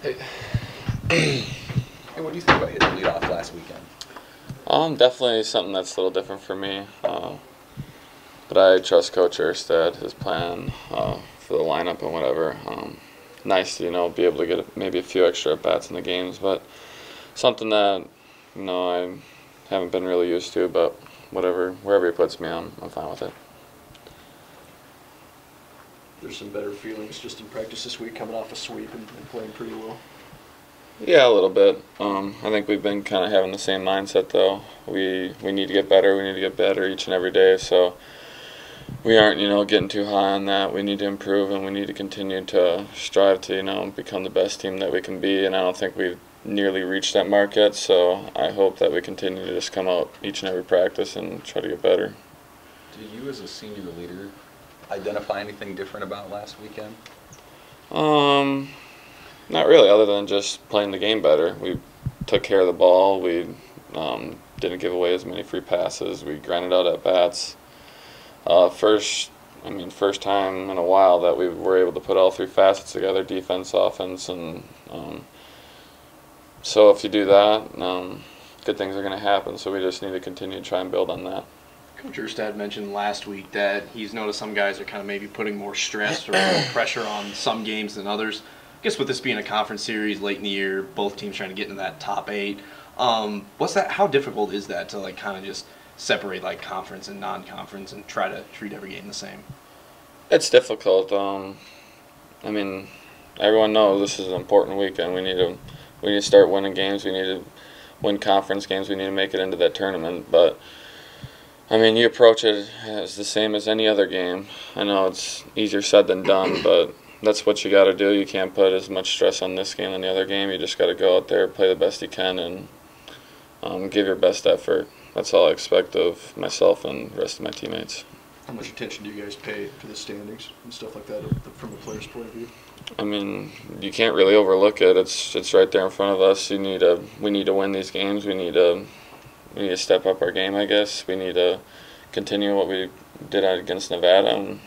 Hey, what do you think about hitting leadoff last weekend? Definitely something that's a little different for me. But I trust Coach Erstad, his plan for the lineup and whatever. Nice to be able to get maybe a few extra at bats in the games, but something that I haven't been really used to. But wherever he puts me, I'm fine with it. There's some better feelings just in practice this week, coming off a sweep and playing pretty well. Yeah, a little bit. I think we've been kind of having the same mindset though. We need to get better. We need to get better each and every day. So we aren't getting too high on that. We need to improve and we need to continue to strive to become the best team that we can be. And I don't think we've nearly reached that mark yet. So I hope that we continue to just come out each and every practice and try to get better. Did you, as a senior leader, identify anything different about last weekend? Not really, other than just playing the game better. We took care of the ball. We didn't give away as many free passes. We grinded out at bats. First time in a while that we were able to put all three facets together: defense, offense, and so if you do that, good things are going to happen. So we just need to continue to try and build on that. Coach Erstad mentioned last week that he's noticed some guys are kind of maybe putting more stress or more pressure on some games than others. I guess with this being a conference series late in the year, both teams trying to get into that top 8. How difficult is that to kind of just separate conference and non-conference and try to treat every game the same? It's difficult. Everyone knows this is an important weekend. We need to start winning games. We need to win conference games. We need to make it into that tournament. But you approach it as the same as any other game. I know it's easier said than done, but that's what you got to do. You can't put as much stress on this game than the other game. You just got to go out there, play the best you can, and give your best effort. That's all I expect of myself and the rest of my teammates. How much attention do you guys pay to the standings and stuff like that from a player's point of view? You can't really overlook it. It's right there in front of us. We need to win these games. We need to step up our game, I guess. We need to continue what we did against Nevada.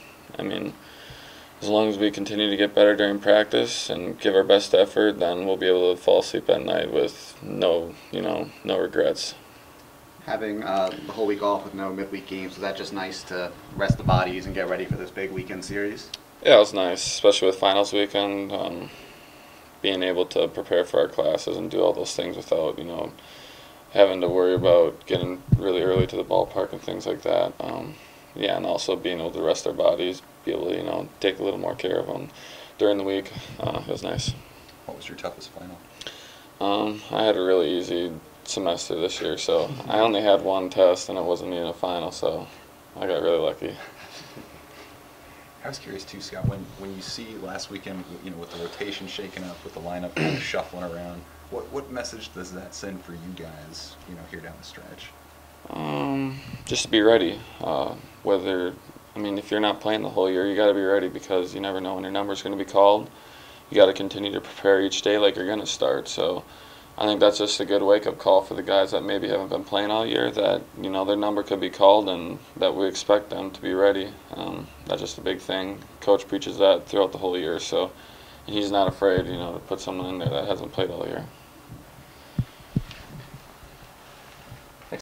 As long as we continue to get better during practice and give our best effort, then we'll be able to fall asleep at night with no regrets. Having the whole week off with no midweek games, was that just nice to rest the bodies and get ready for this big weekend series? Yeah, it was nice, especially with finals weekend. Being able to prepare for our classes and do all those things without having to worry about getting really early to the ballpark and things like that. And also being able to rest our bodies, be able to take a little more care of them during the week. It was nice. What was your toughest final? I had a really easy semester this year, so I only had one test and it wasn't even a final, so I got really lucky. I was curious too, Scott, when you see last weekend, with the rotation shaking up, with the lineup kind of shuffling around, what message does that send for you guys, here down the stretch? Just to be ready. If you're not playing the whole year, you got to be ready because you never know when your number's going to be called. You got to continue to prepare each day like you're going to start. So I think that's just a good wake-up call for the guys that maybe haven't been playing all year, that their number could be called and that we expect them to be ready. That's just a big thing. Coach preaches that throughout the whole year, so he's not afraid to put someone in there that hasn't played all year.